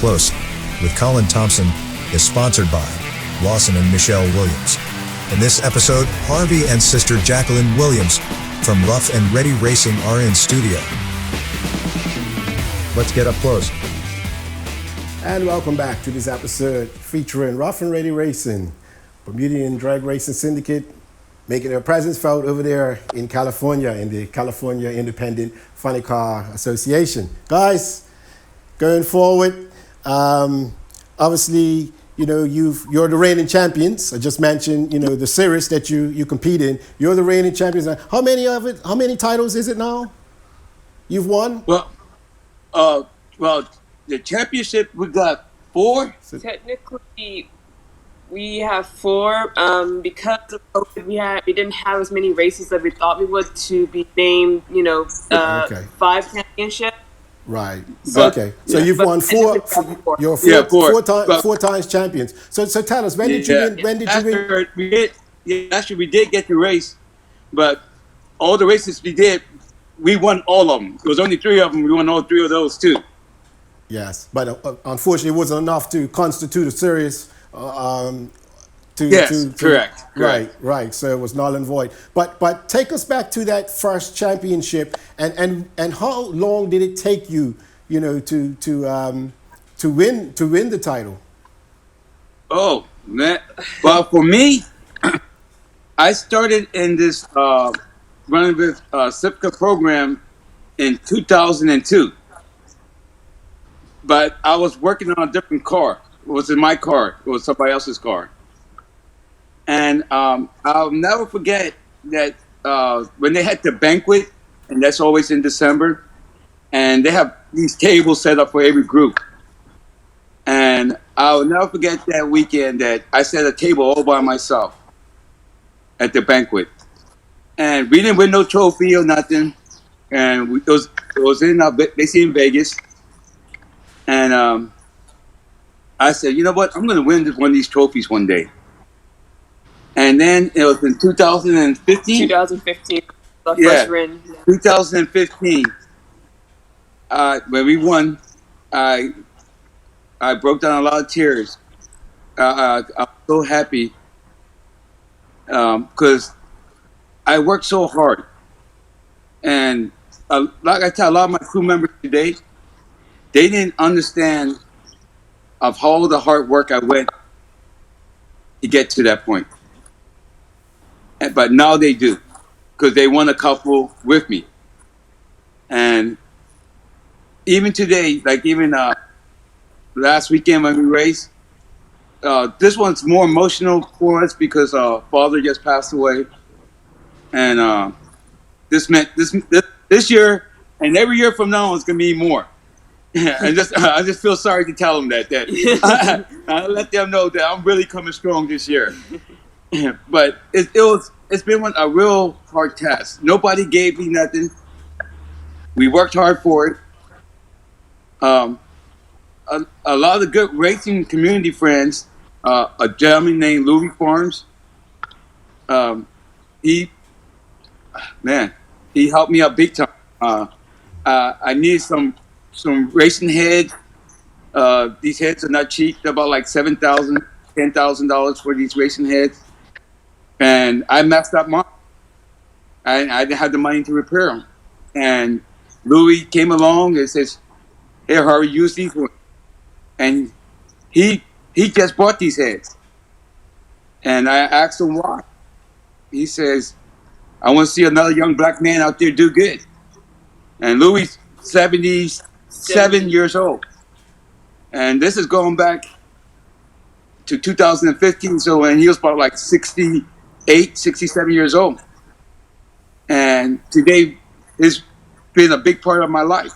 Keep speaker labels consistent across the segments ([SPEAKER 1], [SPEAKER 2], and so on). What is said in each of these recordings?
[SPEAKER 1] Upclose with Colin Thompson is sponsored by Lawson and Michelle Williams. In this episode, Harvey and sister Jacqueline Williams from Rough and Ready Racing are in studio. Let's get up close.
[SPEAKER 2] And welcome back to this episode featuring Rough and Ready Racing, Bermuda Drag Racing Syndicate, making their presence felt over there in California, in the California Independent Funny Car Association. Guys, going forward, obviously, you're the reigning champions. I just mentioned, the series that you compete in. You're the reigning champions. How many titles is it now you've won?
[SPEAKER 3] Well, the championship, we got 4.
[SPEAKER 4] Technically, we have 4. Because of COVID, we didn't have as many races as we thought we would to be named, 5 championships.
[SPEAKER 2] Right. So you've won 4. You're 4 times champions. So tell us, when did you win?
[SPEAKER 3] Actually, we did get the race, but all the races we won all of them. There was only 3 of them. We won all 3 of those too.
[SPEAKER 2] Yes, but unfortunately, it wasn't enough to constitute a series.
[SPEAKER 3] Correct.
[SPEAKER 2] Right. So it was null and void. But take us back to that first championship, and how long did it take you, to win the title?
[SPEAKER 3] Oh man! Well, for me, I started in this running with SIPCA program in 2002, but I was working on a different car. It wasn't my car. It was somebody else's car. And I'll never forget that when they had the banquet, and that's always in December, and they have these tables set up for every group. And I'll never forget that weekend that I set a table all by myself at the banquet. And we didn't win no trophy or nothing. And it was basically in Vegas. And I said, you know what? I'm going to win one of these trophies one day. And then it was in 2015.
[SPEAKER 4] 2015, the first win.
[SPEAKER 3] 2015. When we won, I broke down a lot of tears. I'm so happy because I worked so hard. And like I tell a lot of my crew members today, they didn't understand of all the hard work I went to get to that point. But now they do, because they won a couple with me. And even today, like even last weekend when we raced, this one's more emotional for us because father just passed away. And this meant this year and every year from now it's going to be more. And I just feel sorry to tell them that I let them know that I'm really coming strong this year. But it's been a real hard task. Nobody gave me nothing. We worked hard for it. A lot of the good racing community friends. A gentleman named Louis Farms. He helped me out big time. I needed some racing heads. These heads are not cheap. They're about like $7,000, $10,000 for these racing heads. And I messed up mine. I didn't have the money to repair them. And Louis came along and says, "Here, Harvey, use these ones." And he just bought these heads. And I asked him why. He says, "I want to see another young black man out there do good." And Louis 77 years old. And this is going back to 2015. So when he was about like 68, 67 years old. And today has been a big part of my life.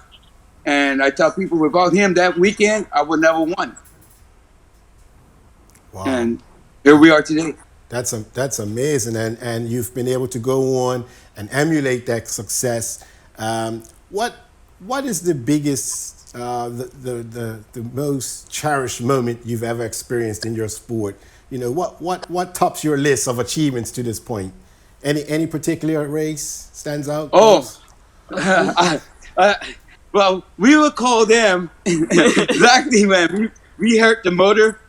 [SPEAKER 3] And I tell people without him that weekend, I would never won.
[SPEAKER 2] Wow.
[SPEAKER 3] And here we are today.
[SPEAKER 2] That's amazing. And you've been able to go on and emulate that success. What is the biggest, the most cherished moment you've ever experienced in your sport? What tops your list of achievements to this point? Any particular race stands out?
[SPEAKER 3] Oh, Well, we would call them exactly when we hurt the motor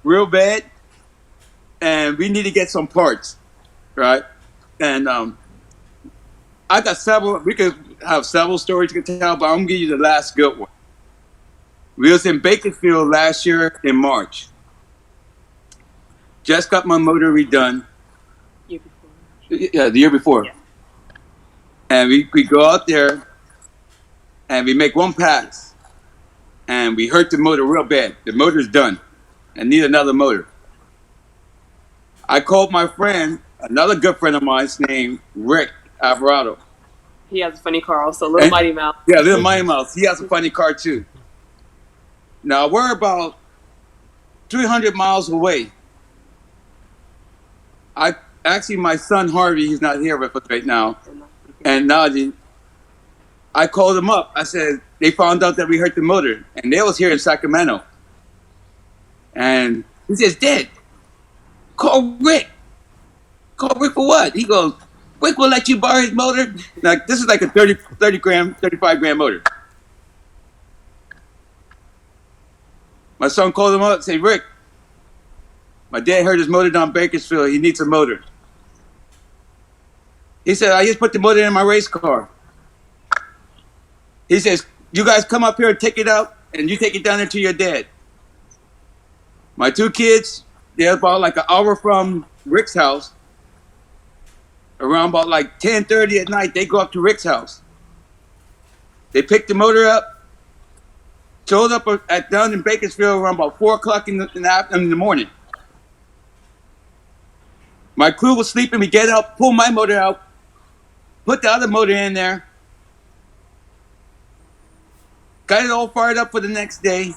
[SPEAKER 3] real bad, and we need to get some parts, right? And I got several. We could have several stories to tell, but I'm gonna give you the last good one. We was in Bakersfield last year in March. Just got my motor redone.
[SPEAKER 4] Year before.
[SPEAKER 3] Yeah, the year before.
[SPEAKER 4] Yeah.
[SPEAKER 3] And we go out there and we make one pass. And we hurt the motor real bad. The motor's done. I need another motor. I called my friend, another good friend of mine named Rick Alvarado.
[SPEAKER 4] He has a funny car also, Little Mighty Mouse.
[SPEAKER 3] Yeah, Little Mighty Mouse. He has a funny car too. Now we're about 300 miles away. Actually, my son Harvey, he's not here with us right now, and Naji, I called him up. I said, they found out that we hurt the motor, and they was here in Sacramento. And he says, Dad, call Rick. Call Rick for what? He goes, Rick will let you borrow his motor. Now, this is like a 35 grand motor. My son called him up and said, Rick, my dad hurt his motor down Bakersfield. He needs a motor. He said, I just put the motor in my race car. He says, you guys come up here and take it out, and you take it down there to your dad. My two kids, they're about like an hour from Rick's house. Around about like 10:30 at night, they go up to Rick's house. They pick the motor up, showed up down in Bakersfield around about 4 o'clock in the morning. My crew was sleeping. We get out, pull my motor out, put the other motor in there, got it all fired up for the next day,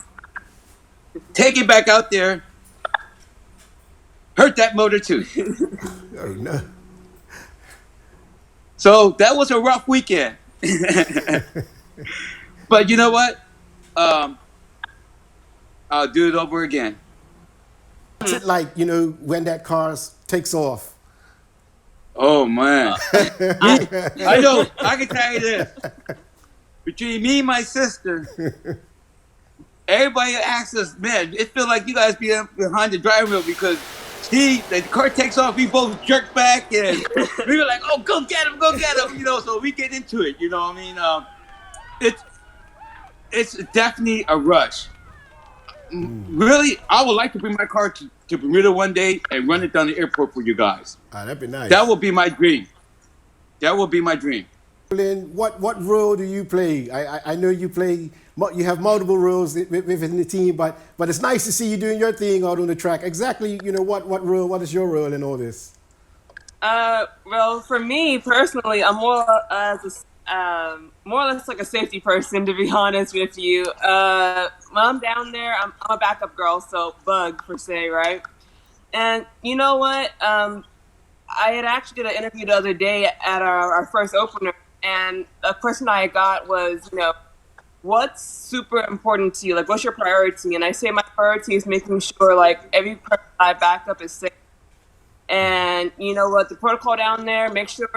[SPEAKER 3] take it back out there, hurt that motor too.
[SPEAKER 2] Oh, no.
[SPEAKER 3] So that was a rough weekend. But you know what? I'll do it over again.
[SPEAKER 2] What's it like, when that car takes off?
[SPEAKER 3] Oh, man. I know. I can tell you this. Between me and my sister, everybody asks us, man, it feels like you guys be behind the driving wheel because the car takes off, we both jerk back, and we were like, oh, go get him, so we get into it, you know what I mean? It's definitely a rush. Really, I would like to bring my car to Bermuda one day and run it down the airport for you guys.
[SPEAKER 2] That'd be nice.
[SPEAKER 3] That would be my dream.
[SPEAKER 2] Lynn, what role do you play? I know you play. You have multiple roles within the team, but it's nice to see you doing your thing out on the track. Exactly, what role? What is your role in all this?
[SPEAKER 4] Well, for me personally, I'm more or less like a safety person, to be honest with you. When I'm down there, I'm a backup girl, so bug per se, right? And you know what? I had actually did an interview the other day at our first opener, and a question I got was, what's super important to you? Like, what's your priority? And I say my priority is making sure, like, every person I back up is safe. And you know what? The protocol down there, make sure,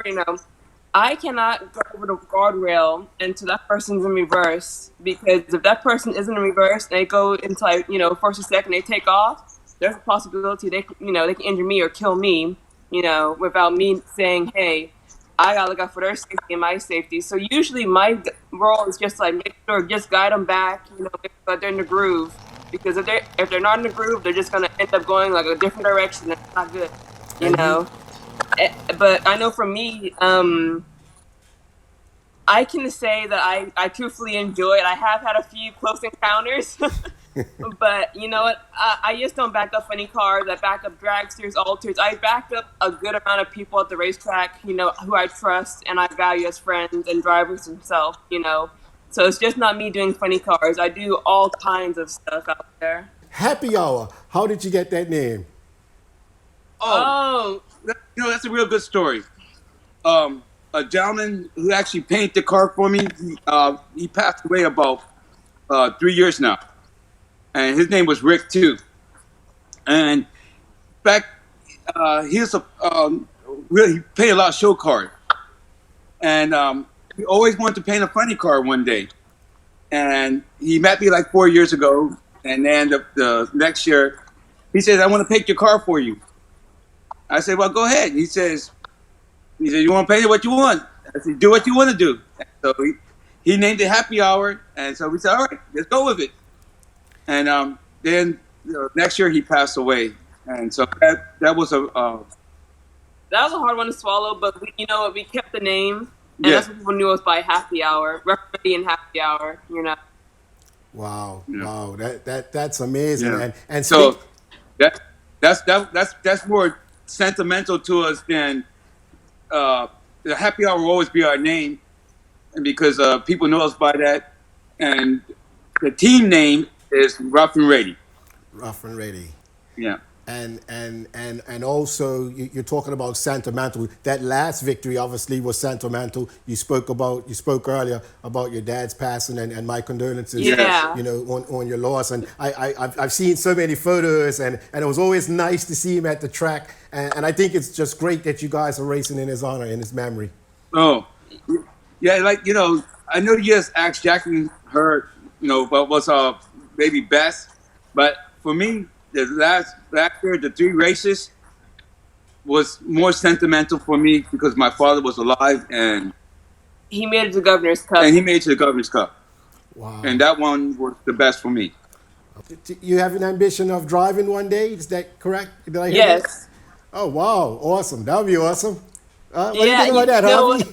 [SPEAKER 4] I cannot go over the guardrail until that person's in reverse, because if that person isn't in reverse and they go into, like, first or second, they take off, there's a possibility they can injure me or kill me, without me saying, hey, I gotta look out for their safety and my safety. So usually my role is just like make sure, just guide them back, make sure that they're in the groove. Because if they're not in the groove, they're just gonna end up going like a different direction. That's not good, But I know for me, I can say that I truthfully enjoy it. I have had a few close encounters. But you know what? I just don't back up any cars. I back up dragsters, alters. I back up a good amount of people at the racetrack, who I trust and I value as friends and drivers themselves, So it's just not me doing funny cars. I do all kinds of stuff out there.
[SPEAKER 2] Happy Hour. How did you get that name?
[SPEAKER 3] Oh. That's a real good story. A gentleman who actually painted the car for me, he passed away about 3 years now. And his name was Rick too. And back, he painted a lot of show cars. And he always wanted to paint a funny car one day. and he met me like 4 years ago. And then the next year, he says, "I want to paint your car for you." I said, "Well, go ahead." He said, "You want to paint it what you want?" I said, "Do what you want to do." And so he named it Happy Hour, and so we said, "All right, let's go with it." And then next year he passed away, and so that was
[SPEAKER 4] That was a hard one to swallow, but we kept the name, and
[SPEAKER 3] yeah.
[SPEAKER 4] that's what people knew us by Happy Hour, Referee and Happy Hour.
[SPEAKER 2] Wow,
[SPEAKER 3] Yeah.
[SPEAKER 2] wow, that's amazing.
[SPEAKER 3] Yeah.
[SPEAKER 2] And
[SPEAKER 3] So that's more sentimental to us than the Happy Hour will always be our name, and because people know us by that, and the team name is Rough and Ready.
[SPEAKER 2] Rough and Ready.
[SPEAKER 3] Yeah.
[SPEAKER 2] And also you're talking about sentimental. That last victory obviously was sentimental. You spoke earlier about your dad's passing, and my condolences.
[SPEAKER 4] Yeah.
[SPEAKER 2] On your loss. And I've seen so many photos, and it was always nice to see him at the track. And I think it's just great that you guys are racing in his honor, in his memory.
[SPEAKER 3] Oh, yeah. Like I know you just asked Jacqueline her, what was maybe best, but for me, the last year, the 3 races was more sentimental for me because my father was alive and
[SPEAKER 4] He made it to Governor's Cup.
[SPEAKER 3] he made it to the Governor's Cup.
[SPEAKER 2] Wow.
[SPEAKER 3] And that one was the best for me.
[SPEAKER 2] You have an ambition of driving one day? Is that correct? Did I hear
[SPEAKER 4] Yes.
[SPEAKER 2] that? Oh, wow. Awesome. That would be awesome. What do you
[SPEAKER 4] Yeah,
[SPEAKER 2] think about that, Harvey?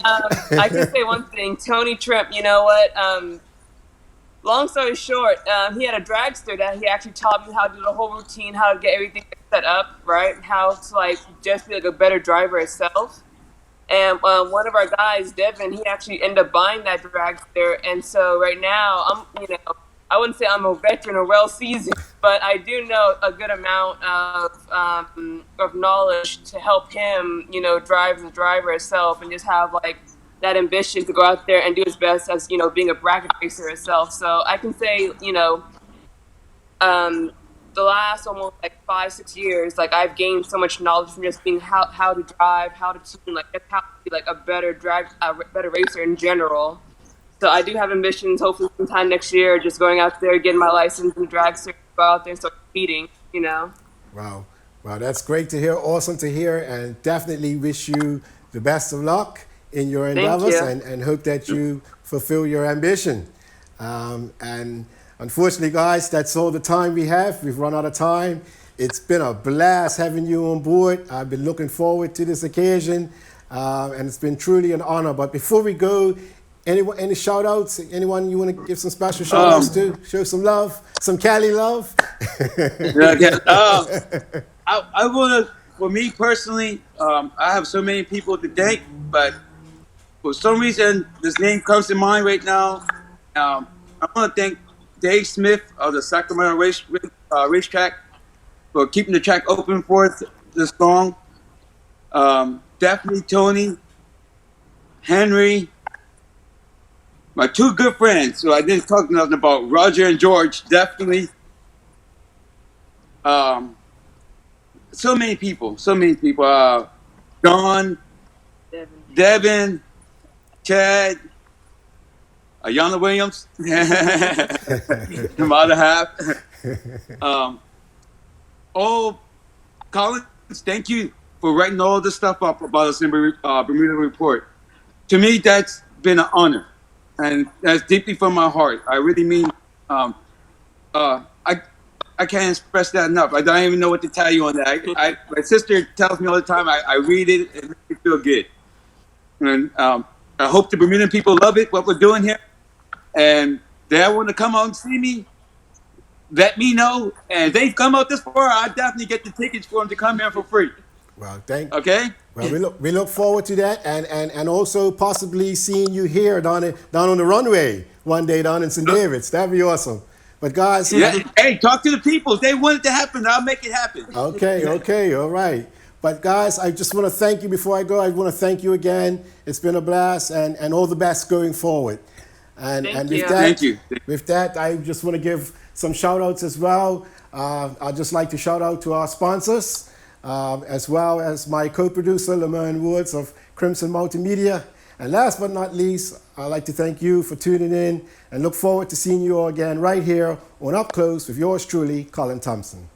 [SPEAKER 4] I can say one thing. Tony Tripp, you know what? Long story short, he had a dragster that he actually taught me how to do the whole routine, how to get everything set up, right? How to just be a better driver itself. And one of our guys, Devin, he actually ended up buying that dragster. And so right now, I wouldn't say I'm a veteran or well seasoned, but I do know a good amount of knowledge to help him, drive the driver itself and just have that ambition to go out there and do his best as being a bracket racer itself. So I can say the last almost 5-6 years, I've gained so much knowledge from just being how to drive, how to tune, just how to be a better racer in general. So I do have ambitions, hopefully sometime next year, just going out there, getting my license in the dragster, go out there and start competing,
[SPEAKER 2] Wow. Wow, that's great to hear. Awesome to hear. And definitely wish you the best of luck in your endeavors,
[SPEAKER 4] you.
[SPEAKER 2] and hope that you fulfill your ambition. And unfortunately, guys, that's all the time we have. We've run out of time. It's been a blast having you on board. I've been looking forward to this occasion, and it's been truly an honor. But before we go, any shout outs? Anyone you want to give some special shout outs to? Show some love, some Cali love?
[SPEAKER 3] I want to, for me personally, I have so many people to thank, but for some reason, this name comes to mind right now. I want to thank Dave Smith of the Sacramento racetrack for keeping the track open for us this long. Definitely Tony, Henry, my 2 good friends who I didn't talk nothing about, Roger and George, definitely. So many people. Don, Devin, Chad, Ayana Williams, the other half. Collins, thank you for writing all this stuff up about us in Bermuda Report. To me, that's been an honor, and that's deeply from my heart. I really mean, I can't express that enough. I don't even know what to tell you on that. My sister tells me all the time. I read it and it makes me feel good. And I hope the Bermudan people love it, what we're doing here. And they want to come out and see me, let me know. And if they come out this far, I definitely get the tickets for them to come here for free.
[SPEAKER 2] Well,
[SPEAKER 3] okay.
[SPEAKER 2] Well, we look forward to that, and also possibly seeing you here down on the runway one day down in St. David's. That'd be awesome. But guys,
[SPEAKER 3] hey, talk to the people. If they want it to happen, I'll make it happen.
[SPEAKER 2] Okay, all right. But guys, I just want to thank you before I go. I want to thank you again. It's been a blast, and all the best going forward. And
[SPEAKER 3] Thank you.
[SPEAKER 2] With that, I just want to give some shout outs as well. I'd just like to shout out to our sponsors, as well as my co-producer, Lamerne Woods of Crimson Multimedia. And last but not least, I'd like to thank you for tuning in and look forward to seeing you all again right here on Up Close with yours truly, Colin Thompson.